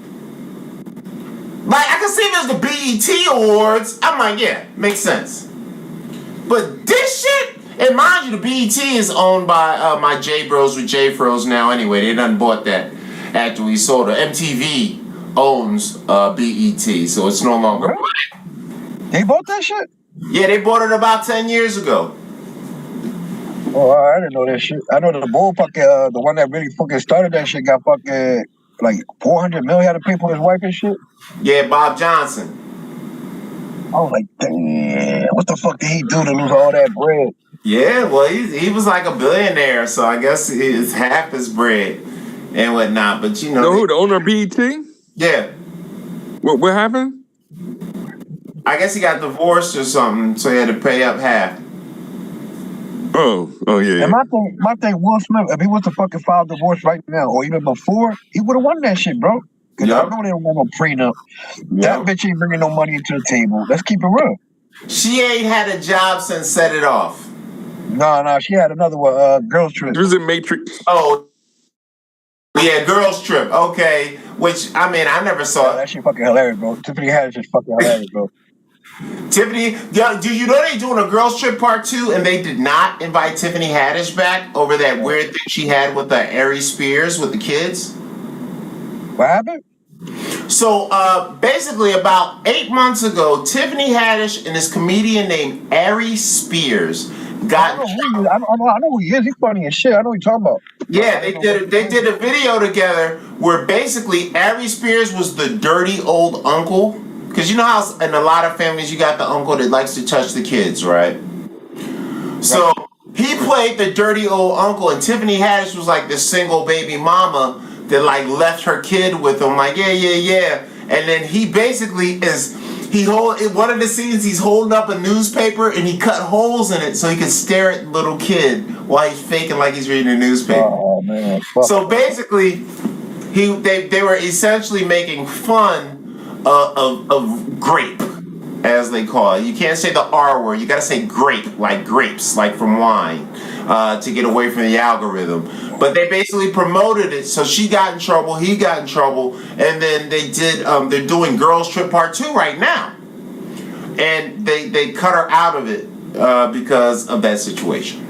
Like, I can see if it was the BET Awards. I'm like, yeah, makes sense. But this shit, and mind you, the BET is owned by my J Bros with J Fros now anyway. They done bought that after we sold it. MTV owns BET, so it's no longer. They bought that shit? Yeah, they bought it about 10 years ago. Oh, I didn't know that shit. I know the bull fucking, the one that really fucking started that shit got fucking like 400 million had to pay for his wife and shit. Yeah, Bob Johnson. I was like, damn, what the fuck did he do to lose all that bread? Yeah, well, he was like a billionaire, so I guess it's half his bread and whatnot. But you know, who, the owner of BET? Yeah. What happened? I guess he got divorced or something, so he had to pay up half. Oh yeah. And my thing, Will Smith, if he was to fucking file divorce right now, or even before, he would have won that shit, bro. Cause I know they don't want no prenup. That bitch ain't bringing no money into the table. Let's keep it real. She ain't had a job since Set It Off. No, she had another one, Girls Trip. It was in Matrix. Oh, yeah, Girls Trip. Okay, which I mean, I never saw it. That shit fucking hilarious, bro. Tiffany Haddish is fucking hilarious, bro. Tiffany, do you know they doing a Girls Trip Part 2 and they did not invite Tiffany Haddish back over that weird thing she had with Ari Spears with the kids? What happened? So basically about 8 months ago, Tiffany Haddish and this comedian named Ari Spears got. I know who he is. He's funny as shit. I know what you're talking about. Yeah, they did a video together where basically Ari Spears was the dirty old uncle. Because you know how in a lot of families you got the uncle that likes to touch the kids, right? So he played the dirty old uncle, and Tiffany Haddish was like the single baby mama that like left her kid with him, like yeah. And then he basically in one of the scenes he's holding up a newspaper and he cut holes in it so he could stare at the little kid while he's faking like he's reading a newspaper. Oh man. So basically, they were essentially making fun of grape, as they call it. You can't say the R word. You gotta say grape, like grapes, like from wine, to get away from the algorithm. But they basically promoted it, so she got in trouble, he got in trouble, and then they did. They're doing Girls Trip Part 2 right now, and they cut her out of it because of that situation.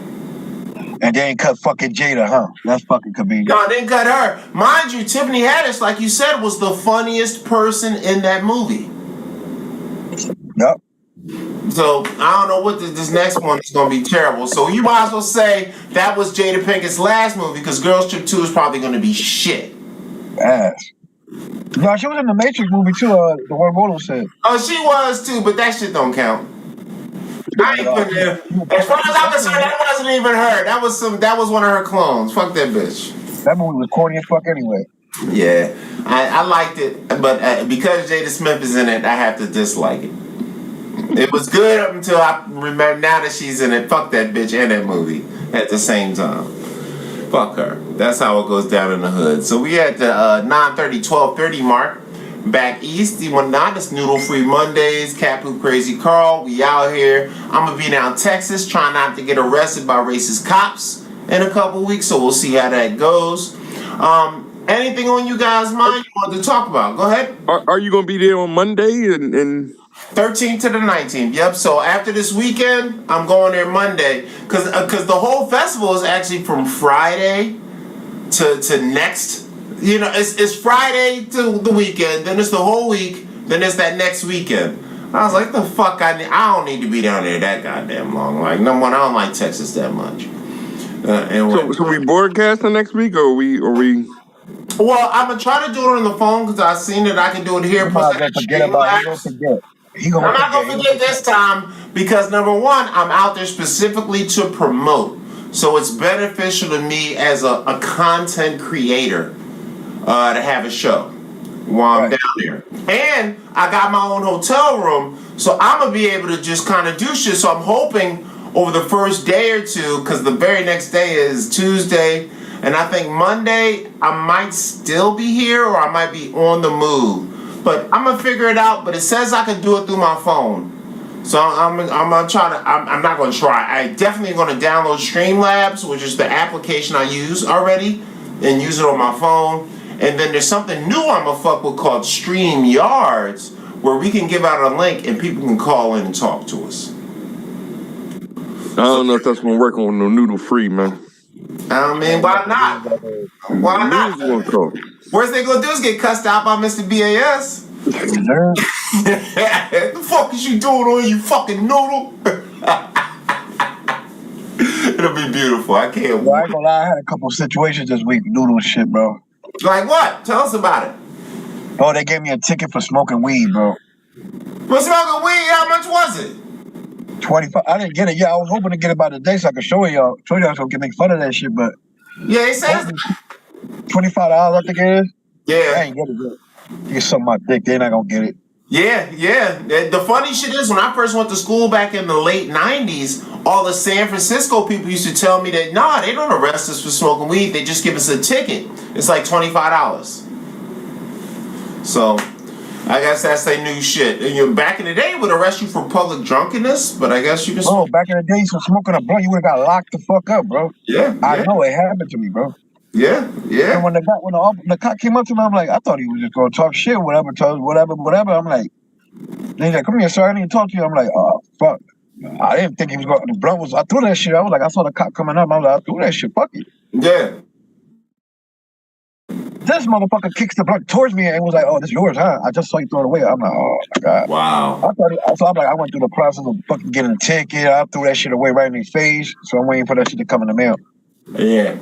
And they ain't cut fucking Jada, huh? That's fucking convenient. No, they didn't cut her. Mind you, Tiffany Haddish, like you said, was the funniest person in that movie. Yep. So I don't know what this next one is going to be terrible. So you might as well say that was Jada Pinkett's last movie because Girls Trip 2 is probably going to be shit. Ass. No, she was in the Matrix movie too. The one Rolo said. Oh, she was too, but that shit don't count. I ain't putting there. As far as I'm concerned, that wasn't even her. That was one of her clones. Fuck that bitch. That movie was corny as fuck anyway. Yeah, I liked it, but because Jada Smith is in it, I have to dislike it. It was good up until I remember. Now that she's in it, fuck that bitch and that movie at the same time. Fuck her. That's how it goes down in the hood. So we at the 9:30, 12:30 mark. Back east, you want not this Noodle Free Mondays, Cat Poop Crazy Carl. We out here. I'm gonna be down Texas, trying not to get arrested by racist cops in a couple weeks. So we'll see how that goes. Anything on you guys' mind you want to talk about? Go ahead. Are you gonna be there on Monday and 13th to the 19th? Yep. So after this weekend, I'm going there Monday because the whole festival is actually from Friday to next. You know, it's Friday to the weekend, then it's the whole week, then it's that next weekend. I was like, the fuck, I don't need to be down there that goddamn long. Like, number one, I don't like Texas that much. So we broadcasting next week, or we? Well, I'm gonna try to do it on the phone because I've seen that I can do it here. Plus, I can stream live. I'm not gonna forget this time because number one, I'm out there specifically to promote, so it's beneficial to me as a content creator. To have a show. while I'm down there. And I got my own hotel room, so I'm going to be able to just kind of do shit. So I'm hoping over the first day or two, because the very next day is Tuesday, and I think Monday I might still be here or I might be on the move. But I'm going to figure it out, but it says I can do it through my phone. So I'm not going to try. I definitely going to download Streamlabs, which is the application I use already, and use it on my phone. And then there's something new I'm going to fuck with called StreamYards, where we can give out a link and people can call in and talk to us. I don't know if that's gonna work on the noodle free, man. I mean, why not? Why not? Worst they gonna do is get cussed out by Mr. BAS. What the fuck is you doing on you fucking noodle? It'll be beautiful. I can't wait. I ain't gonna lie, I had a couple situations this week, noodle shit, bro. Like what? Tell us about it. Oh, they gave me a ticket for smoking weed, bro. For smoking weed? How much was it? 25. I didn't get it. Yeah, I was hoping to get it by the day so I could show y'all so you can make fun of that shit, but yeah, it says $25, I think it is. Yeah. I ain't get it yet. You suck my dick, they're not gonna get it. Yeah. The funny shit is when I first went to school back in the late 90s, all the San Francisco people used to tell me that, nah, they don't arrest us for smoking weed. They just give us a ticket. It's like $25. So, I guess that's their new shit. And back in the day, it would arrest you for public drunkenness, but I guess you can smoke. Back in the days for smoking a blunt, you would have got locked the fuck up, bro. Yeah. I know it happened to me, bro. Yeah. And when the cop came up to me, I'm like, I thought he was just gonna talk shit, whatever. I'm like, he's like, come here, sir, I need to talk to you. I'm like, oh fuck. I didn't think he was going. The blunt was. I threw that shit. I was like, I saw the cop coming up. I was like, I threw that shit. Fuck it. Yeah. This motherfucker kicks the blunt towards me and was like, "Oh, this is yours, huh?" I just saw you throw it away. I'm like, "Oh my god!" Wow. I'm like, I went through the process of fucking getting a ticket. I threw that shit away right in his face. So I'm waiting for that shit to come in the mail. Yeah.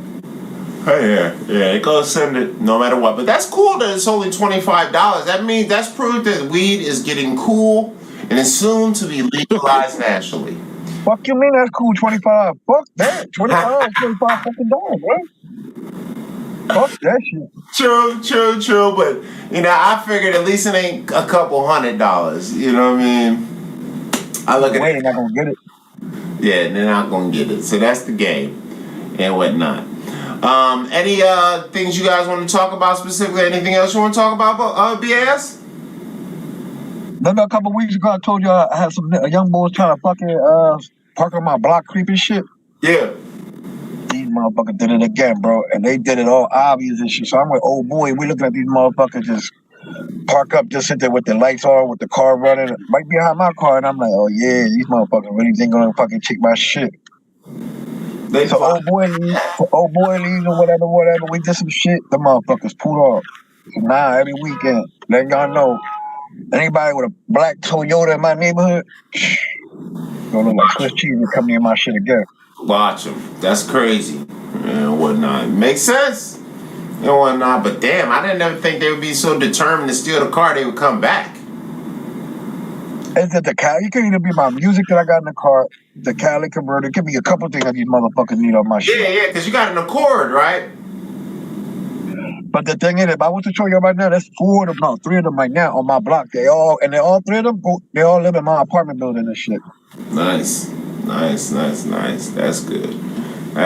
Yeah. They go send it no matter what. But that's cool that it's only $25. That means that's proof that weed is getting cool and is soon to be legalized nationally. Fuck you mean that's cool? 25? Fuck that. 25 fucking dollars, bro. Fuck that shit. True. But, I figured at least it ain't a couple $100. You know what I mean? I look at it. They're not going to get it. Yeah, they're not going to get it. So that's the game and whatnot. Any things you guys want to talk about specifically? Anything else you want to talk about, BAS? Remember a couple weeks ago I told you I had some young boys trying to fucking park on my block creeping shit? Yeah. These motherfuckers did it again, bro. And they did it all obvious and shit. So I'm like, oh boy, we looking at these motherfuckers just park up, just sit there with the lights on, with the car running, right behind my car. And I'm like, oh yeah, these motherfuckers really think gonna fucking check my shit. So old boy leaves or whatever. We did some shit. The motherfuckers pulled off. So now every weekend, letting y'all know, anybody with a black Toyota in my neighborhood, gonna look like Swiss cheese and come near my shit again. Watch them. That's crazy. And whatnot. Makes sense. And whatnot. But damn, I didn't ever think they would be so determined to steal the car they would come back. Is it the Cali? It could either be my music that I got in the car, the Cali converter. It could be a couple things that these motherfuckers need on my shit. Yeah, because you got an Accord, right? But the thing is, if I was to show you right now, there's 4 of them, no, 3 of them right now on my block. They all 3 of them, they all live in my apartment building and shit. Nice. That's good.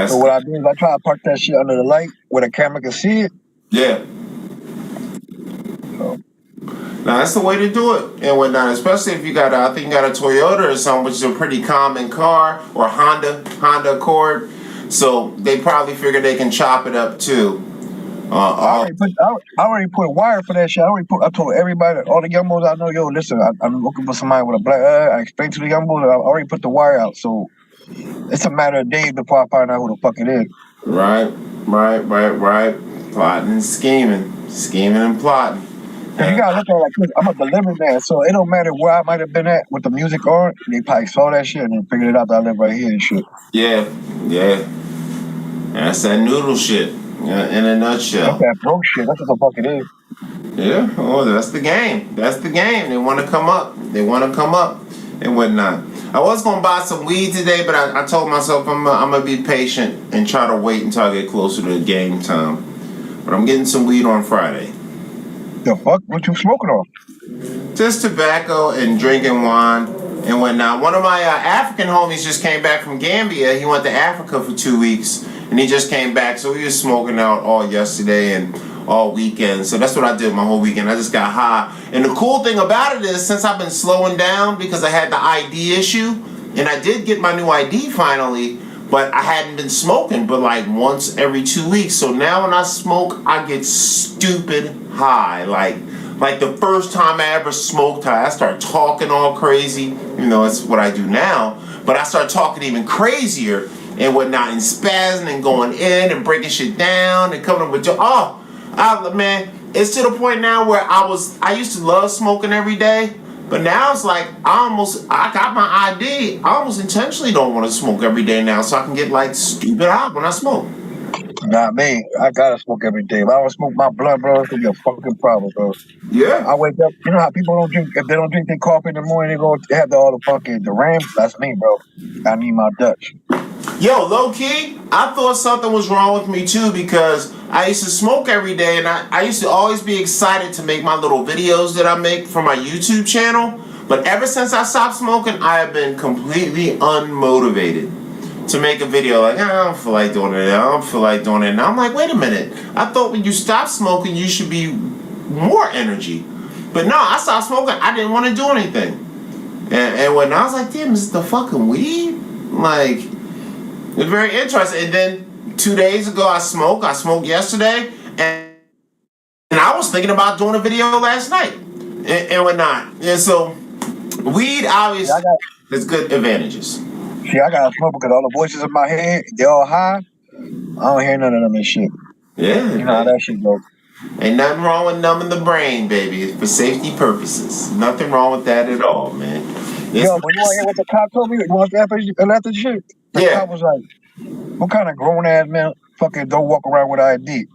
So what I do is I try to park that shit under the light where the camera can see it. Yeah. So. Now that's the way to do it and whatnot, especially if you got I think you got a Toyota or something, which is a pretty common car, or Honda Accord. So they probably figure they can chop it up too. I already put wire for that shit. I told everybody, all the young boys I know, yo, listen, I'm looking for somebody with a black. I explained to the young boys, I already put the wire out, so it's a matter of days before I find out who the fuck it is. Right. Plotting and scheming and plotting. You gotta look at it like this. I'm a delivery man, so it don't matter where I might have been at with the music on. They probably saw that shit and then figured it out that I live right here and shit. Yeah. That's that noodle shit. In a nutshell. That's that broke shit. That's what the fuck it is. Yeah. Oh, that's the game. They want to come up. And whatnot. I was gonna buy some weed today, but I told myself I'm gonna be patient and try to wait until I get closer to game time. But I'm getting some weed on Friday. The fuck? What you smoking on? Just tobacco and drinking wine and whatnot. One of my African homies just came back from Gambia. He went to Africa for 2 weeks, and he just came back. So we were smoking out all yesterday and all weekend. So that's what I did my whole weekend. I just got high. And the cool thing about it is, since I've been slowing down because I had the ID issue, and I did get my new ID finally, but I hadn't been smoking but like once every 2 weeks. So now when I smoke, I get stupid high. Like the first time I ever smoked high, I start talking all crazy. You know, it's what I do now. But I start talking even crazier and whatnot, and spazzing and going in and breaking shit down and coming up with man, it's to the point now where I used to love smoking every day, but now it's like I got my ID. I almost intentionally don't want to smoke every day now so I can get like stupid high when I smoke. Nah, me, I gotta smoke every day. If I don't smoke my blood, bro, it's gonna be a fucking problem, bro. Yeah. I wake up, you know how people don't drink, if they don't drink their coffee in the morning, they have all the fucking, the Rams? That's me, bro. I need my Dutch. Yo, low key, I thought something was wrong with me too, because I used to smoke every day, and I used to always be excited to make my little videos that I make for my YouTube channel. But ever since I stopped smoking, I have been completely unmotivated to make a video. Like, I don't feel like doing it. I don't feel like doing it. And I'm like, wait a minute. I thought when you stop smoking, you should be more energy. But no, I stopped smoking. I didn't want to do anything. And when I was like, damn, is this the fucking weed? Like, it's very interesting. And then 2 days ago, I smoked yesterday, and I was thinking about doing a video last night and whatnot. And so, weed obviously has good advantages. See, I gotta smoke because all the voices in my head, they're all high. I don't hear none of them and shit. Yeah. You know how that shit goes. Ain't nothing wrong with numbing the brain, baby. It's for safety purposes. Nothing wrong with that at all, man. Yo, but you want to hear what the cop told me? You want to after shit? The cop was like, what kind of grown-ass man fucking don't walk around with ID?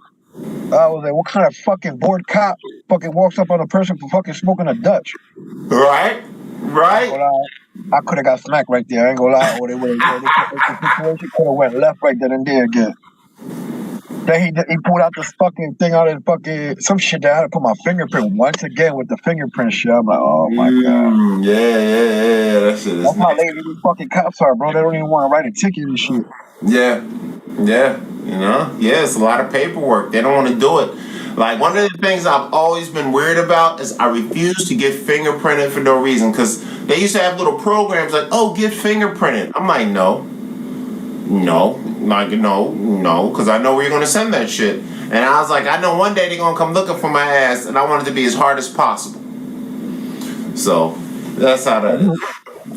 I was like, what kind of fucking bored cop fucking walks up on a person for fucking smoking a Dutch? Right. I could have got smacked right there. I ain't gonna lie. Or the situation could have went left right then and there again. Then he pulled out this fucking thing out of his fucking some shit that I had to put my fingerprint once again with the fingerprint shit. I'm like, oh my god. Yeah. That shit is. That's how lazy these fucking cops are, bro. They don't even want to write a ticket and shit. Yeah. You know? Yeah, it's a lot of paperwork. They don't want to do it. Like, one of the things I've always been weird about is I refuse to get fingerprinted for no reason, because they used to have little programs like, oh, get fingerprinted. I'm like, no, because I know where you're going to send that shit. And I was like, I know one day they're going to come looking for my ass, and I want it to be as hard as possible. So, that's how that is.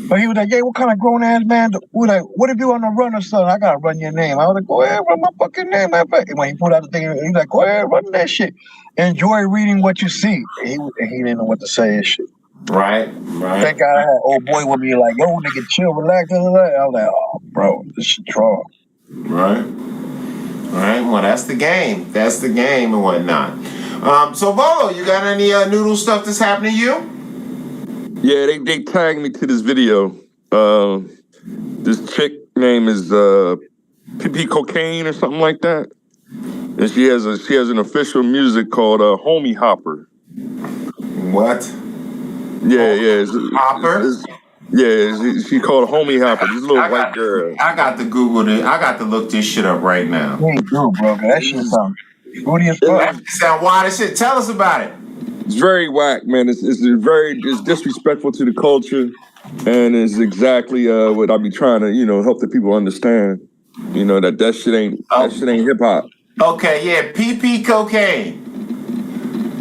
But he was like, yeah, what kind of grown-ass man? What if you on the run or something? I got to run your name. I was like, go ahead, run my fucking name. And when he pulled out the thing, he's like, go ahead, run that shit. Enjoy reading what you see. He didn't know what to say and shit. Right. Thank God I had old boy with me like, yo, nigga, chill, relax. I was like, oh, bro, this shit wrong. Right. Well, that's the game. And whatnot. So, Volo, you got any noodle stuff that's happening to you? Yeah, they tagged me to this video. This chick name is PP Cocaine or something like that, and she has an official music called Homie Hopper. What? Yeah. Hopper? She called Homie Hopper. This little white girl. I got to Google it. I got to look this shit up right now. You ain't do, bro. That shit sounds booty as fuck. That sound wild as shit. Tell us about it. It's very whack, man. It's disrespectful to the culture, and it's exactly what I be trying to, help the people understand. That shit ain't hip hop. Okay, yeah, PP Cocaine.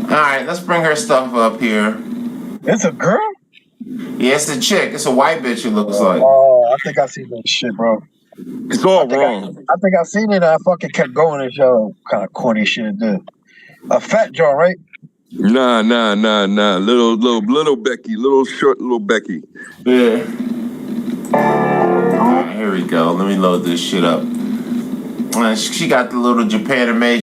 All right, let's bring her stuff up here. It's a girl? Yeah, it's a chick. It's a white bitch, it looks like. Oh, I think I seen that shit, bro. It's all wrong. I think I seen it and I fucking kept going and show kind of corny shit it did. A fat jaw, right? Nah. Little Becky. Little short little Becky. Yeah. All right, here we go. Let me load this shit up. She got the little Japanimation